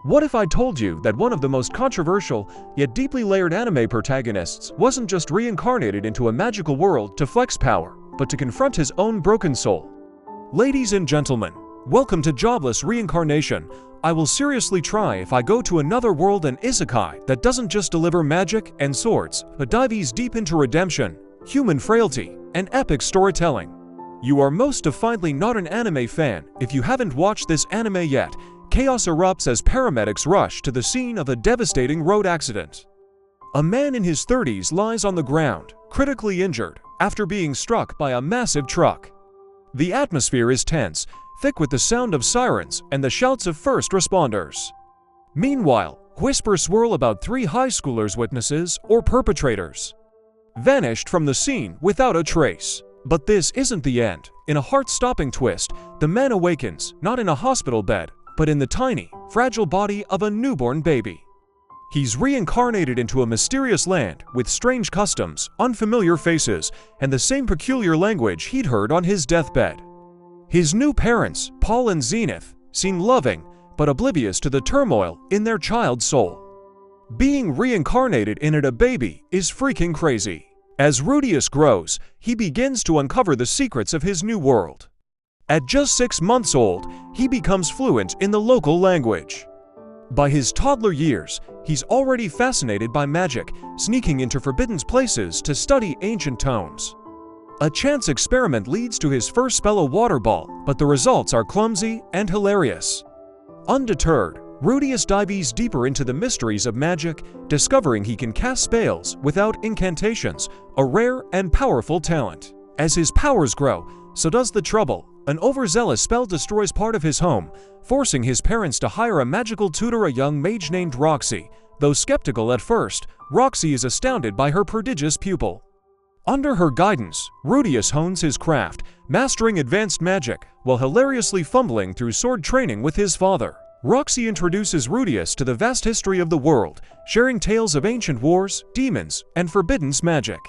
What if I told you that one of the most controversial, yet deeply layered anime protagonists wasn't just reincarnated into a magical world to flex power, but to confront his own broken soul? Ladies and gentlemen, welcome to Jobless Reincarnation. I will seriously try if I go to another world and isekai that doesn't just deliver magic and swords, but dives deep into redemption, human frailty, and epic storytelling. You are most definitely not an anime fan if you haven't watched this anime yet. Chaos erupts as paramedics rush to the scene of a devastating road accident. A man in his 30s lies on the ground, critically injured, after being struck by a massive truck. The atmosphere is tense, thick with the sound of sirens and the shouts of first responders. Meanwhile, whispers swirl about 3 high schoolers' witnesses or perpetrators vanished from the scene without a trace. But this isn't the end. In a heart-stopping twist, the man awakens, not in a hospital bed, but in the tiny, fragile body of a newborn baby. He's reincarnated into a mysterious land with strange customs, unfamiliar faces, and the same peculiar language he'd heard on his deathbed. His new parents, Paul and Zenith, seem loving, but oblivious to the turmoil in their child's soul. Being reincarnated in a baby is freaking crazy. As Rudius grows, he begins to uncover the secrets of his new world. At just 6 months old, he becomes fluent in the local language. By his toddler years, he's already fascinated by magic, sneaking into forbidden places to study ancient tomes. A chance experiment leads to his first spell, a water ball, but the results are clumsy and hilarious. Undeterred, Rudius dives deeper into the mysteries of magic, discovering he can cast spells without incantations, a rare and powerful talent. As his powers grow, so does the trouble. An overzealous spell destroys part of his home, forcing his parents to hire a magical tutor, a young mage named Roxy. Though skeptical at first, Roxy is astounded by her prodigious pupil. Under her guidance, Rudius hones his craft, mastering advanced magic, while hilariously fumbling through sword training with his father. Roxy introduces Rudius to the vast history of the world, sharing tales of ancient wars, demons, and forbidden magic.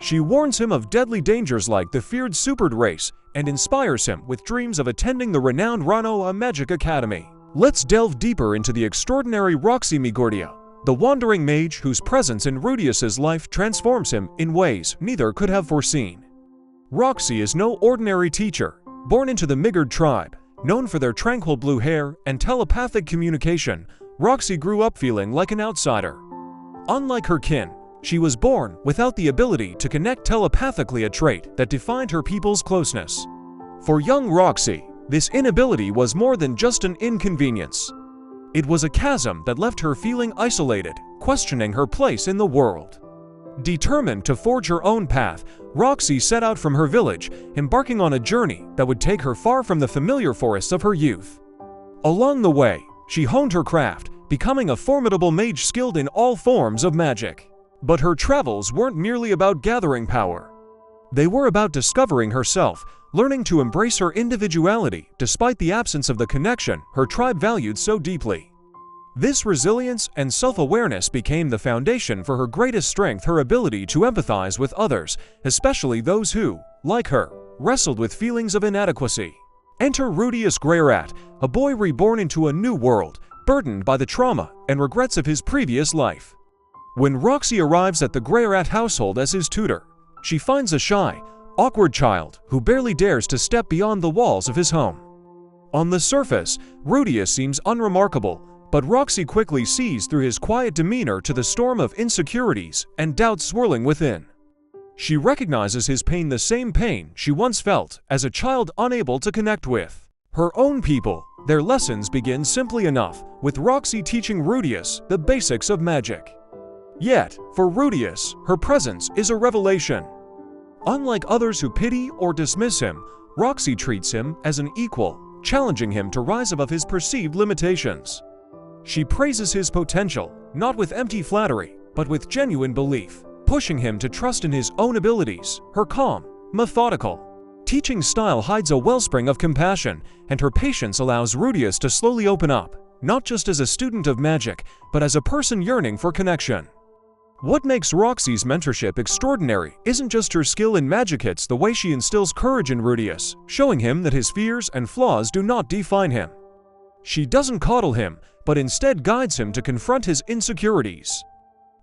She warns him of deadly dangers like the feared supered race, and inspires him with dreams of attending the renowned Rano Magic Academy. Let's delve deeper into the extraordinary Roxy Migordia, the wandering mage whose presence in Rudius's life transforms him in ways neither could have foreseen. Roxy is no ordinary teacher. Born into the Migord tribe, known for their tranquil blue hair and telepathic communication, Roxy grew up feeling like an outsider. Unlike her kin, she was born without the ability to connect telepathically, a trait that defined her people's closeness. For young Roxy, this inability was more than just an inconvenience. It was a chasm that left her feeling isolated, questioning her place in the world. Determined to forge her own path, Roxy set out from her village, embarking on a journey that would take her far from the familiar forests of her youth. Along the way, she honed her craft, becoming a formidable mage skilled in all forms of magic. But her travels weren't merely about gathering power. They were about discovering herself, learning to embrace her individuality despite the absence of the connection her tribe valued so deeply. This resilience and self-awareness became the foundation for her greatest strength, her ability to empathize with others, especially those who, like her, wrestled with feelings of inadequacy. Enter Rudius Greyrat, a boy reborn into a new world, burdened by the trauma and regrets of his previous life. When Roxy arrives at the Greyrat household as his tutor, she finds a shy, awkward child who barely dares to step beyond the walls of his home. On the surface, Rudius seems unremarkable, but Roxy quickly sees through his quiet demeanor to the storm of insecurities and doubts swirling within. She recognizes his pain, the same pain she once felt as a child, unable to connect with her own people. Their lessons begin simply enough, with Roxy teaching Rudius the basics of magic. Yet, for Rudius, her presence is a revelation. Unlike others who pity or dismiss him, Roxy treats him as an equal, challenging him to rise above his perceived limitations. She praises his potential, not with empty flattery, but with genuine belief, pushing him to trust in his own abilities. Her calm, methodical teaching style hides a wellspring of compassion, and her patience allows Rudius to slowly open up, not just as a student of magic, but as a person yearning for connection. What makes Roxy's mentorship extraordinary isn't just her skill in magic, it's the way she instills courage in Rudius, showing him that his fears and flaws do not define him. She doesn't coddle him, but instead guides him to confront his insecurities.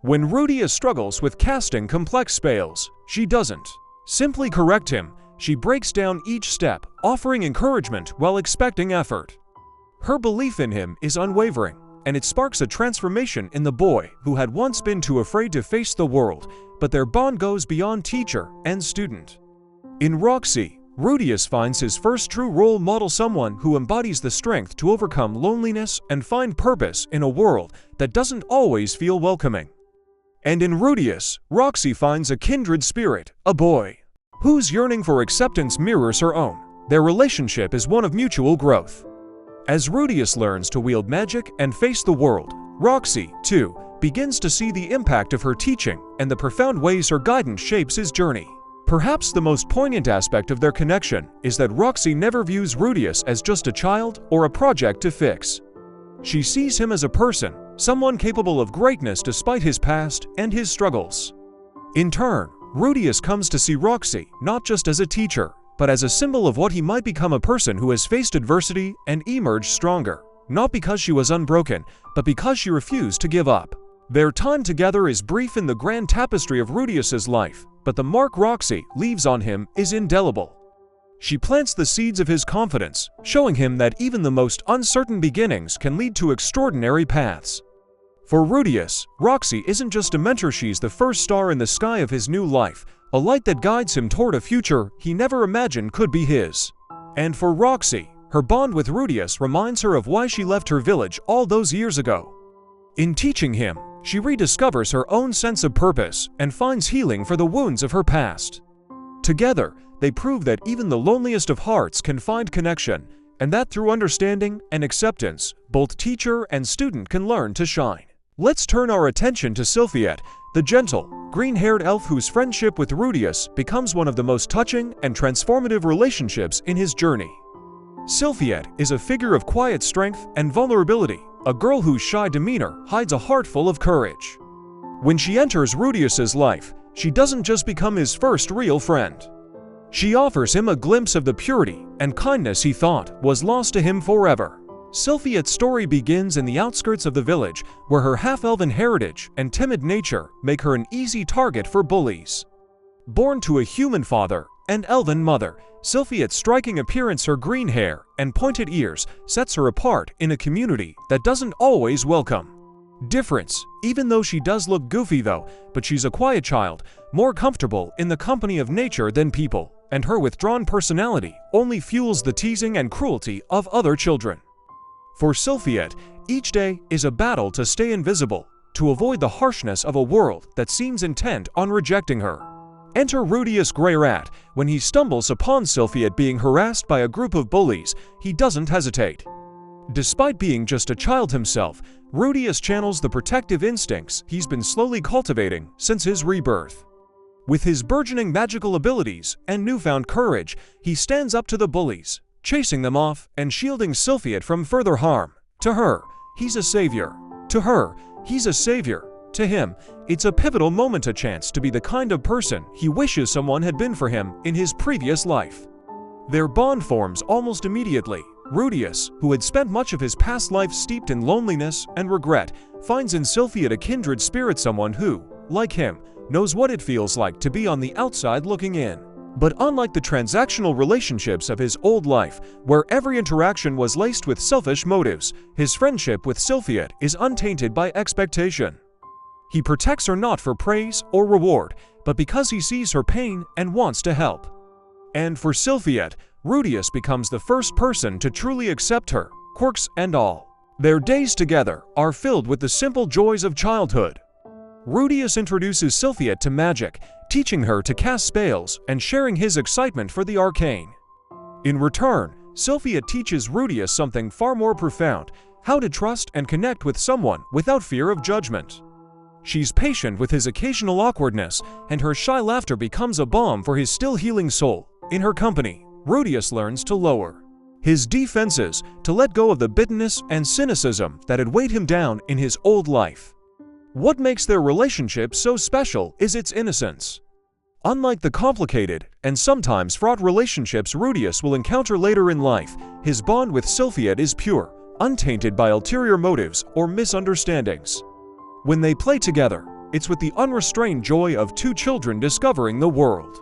When Rudius struggles with casting complex spells, she doesn't simply correct him, she breaks down each step, offering encouragement while expecting effort. Her belief in him is unwavering, and it sparks a transformation in the boy who had once been too afraid to face the world, but their bond goes beyond teacher and student. In Roxy, Rudius finds his first true role model, someone who embodies the strength to overcome loneliness and find purpose in a world that doesn't always feel welcoming. And in Rudius, Roxy finds a kindred spirit, a boy whose yearning for acceptance mirrors her own. Their relationship is one of mutual growth. As Rudius learns to wield magic and face the world, Roxy, too, begins to see the impact of her teaching and the profound ways her guidance shapes his journey. Perhaps the most poignant aspect of their connection is that Roxy never views Rudius as just a child or a project to fix. She sees him as a person, someone capable of greatness despite his past and his struggles. In turn, Rudius comes to see Roxy not just as a teacher, but as a symbol of what he might become, a person who has faced adversity and emerged stronger, not because she was unbroken, but because she refused to give up. Their time together is brief in the grand tapestry of Rudius's life, but the mark Roxy leaves on him is indelible. She plants the seeds of his confidence, showing him that even the most uncertain beginnings can lead to extraordinary paths. For Rudius, Roxy isn't just a mentor, she's the first star in the sky of his new life, a light that guides him toward a future he never imagined could be his. And for Roxy, her bond with Rudius reminds her of why she left her village all those years ago. In teaching him, she rediscovers her own sense of purpose and finds healing for the wounds of her past. Together, they prove that even the loneliest of hearts can find connection, and that through understanding and acceptance, both teacher and student can learn to shine. Let's turn our attention to Sylphiette, the gentle, green-haired elf whose friendship with Rudius becomes one of the most touching and transformative relationships in his journey. Sylphiette is a figure of quiet strength and vulnerability, a girl whose shy demeanor hides a heart full of courage. When she enters Rudius's life, she doesn't just become his first real friend. She offers him a glimpse of the purity and kindness he thought was lost to him forever. Sylphiette's story begins in the outskirts of the village, where her half-elven heritage and timid nature make her an easy target for bullies. Born to a human father and elven mother, Sylphiette's striking appearance, her green hair and pointed ears, sets her apart in a community that doesn't always welcome difference. Even though she does look goofy though, but she's a quiet child, more comfortable in the company of nature than people, and her withdrawn personality only fuels the teasing and cruelty of other children. For Sylphiette, each day is a battle to stay invisible, to avoid the harshness of a world that seems intent on rejecting her. Enter Rudius Greyrat. When he stumbles upon Sylphiette being harassed by a group of bullies, he doesn't hesitate. Despite being just a child himself, Rudius channels the protective instincts he's been slowly cultivating since his rebirth. With his burgeoning magical abilities and newfound courage, he stands up to the bullies, chasing them off and shielding Sylphiette from further harm. To her, he's a savior. To her, he's a savior. To him, it's a pivotal moment, a chance to be the kind of person he wishes someone had been for him in his previous life. Their bond forms almost immediately. Rudius, who had spent much of his past life steeped in loneliness and regret, finds in Sylphiette a kindred spirit, someone who, like him, knows what it feels like to be on the outside looking in. But unlike the transactional relationships of his old life, where every interaction was laced with selfish motives, his friendship with Sylphiette is untainted by expectation. He protects her not for praise or reward, but because he sees her pain and wants to help. And for Sylphiette, Rudius becomes the first person to truly accept her, quirks and all. Their days together are filled with the simple joys of childhood. Rudius introduces Sylphiette to magic, teaching her to cast spells and sharing his excitement for the arcane. In return, Sylphiette teaches Rudius something far more profound: how to trust and connect with someone without fear of judgment. She's patient with his occasional awkwardness, and her shy laughter becomes a balm for his still healing soul. In her company, Rudius learns to lower his defenses, to let go of the bitterness and cynicism that had weighed him down in his old life. What makes their relationship so special is its innocence. Unlike the complicated and sometimes fraught relationships Rudius will encounter later in life, his bond with Sylphiette is pure, untainted by ulterior motives or misunderstandings. When they play together, it's with the unrestrained joy of two children discovering the world.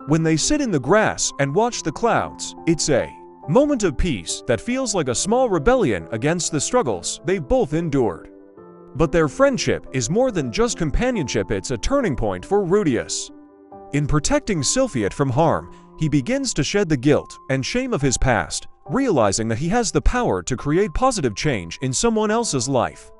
When they sit in the grass and watch the clouds, it's a moment of peace that feels like a small rebellion against the struggles they've both endured. But their friendship is more than just companionship, it's a turning point for Rudius. In protecting Sylphiet from harm, he begins to shed the guilt and shame of his past, realizing that he has the power to create positive change in someone else's life.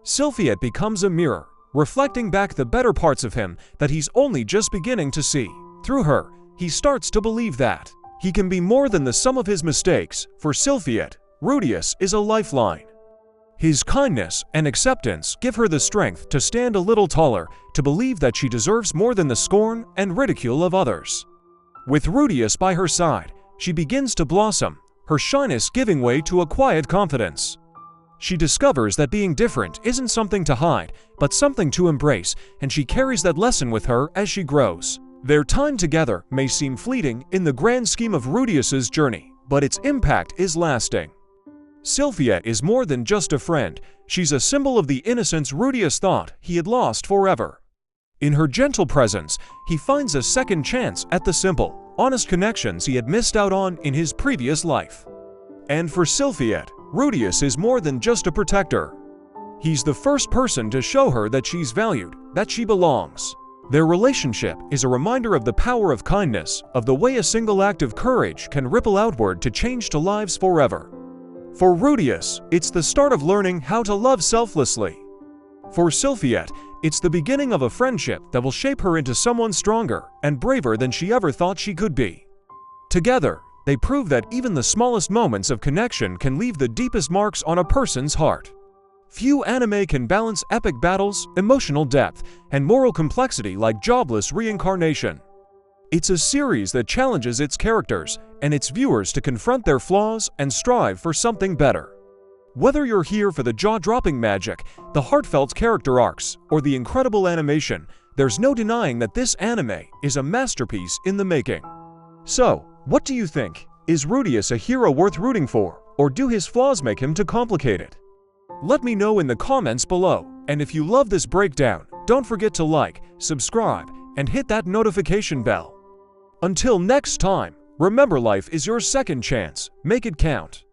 Sylphiet becomes a mirror, reflecting back the better parts of him that he's only just beginning to see. Through her, he starts to believe that he can be more than the sum of his mistakes. For Sylphiet, Rudius is a lifeline. His kindness and acceptance give her the strength to stand a little taller, to believe that she deserves more than the scorn and ridicule of others. With Rudius by her side, she begins to blossom, her shyness giving way to a quiet confidence. She discovers that being different isn't something to hide, but something to embrace, and she carries that lesson with her as she grows. Their time together may seem fleeting in the grand scheme of Rudius's journey, but its impact is lasting. Sylphiet is more than just a friend, she's a symbol of the innocence Rudius thought he had lost forever. In her gentle presence, he finds a second chance at the simple, honest connections he had missed out on in his previous life. And for Sylphiet, Rudius is more than just a protector. He's the first person to show her that she's valued, that she belongs. Their relationship is a reminder of the power of kindness, of the way a single act of courage can ripple outward to change lives forever. For Rudius, it's the start of learning how to love selflessly. For Sylphiet, it's the beginning of a friendship that will shape her into someone stronger and braver than she ever thought she could be. Together, they prove that even the smallest moments of connection can leave the deepest marks on a person's heart. Few anime can balance epic battles, emotional depth, and moral complexity like Jobless Reincarnation. It's a series that challenges its characters and its viewers to confront their flaws and strive for something better. Whether you're here for the jaw-dropping magic, the heartfelt character arcs, or the incredible animation, there's no denying that this anime is a masterpiece in the making. So, what do you think? Is Rudius a hero worth rooting for, or do his flaws make him too complicated? Let me know in the comments below, and if you love this breakdown, don't forget to like, subscribe, and hit that notification bell. Until next time, remember life is your second chance, make it count.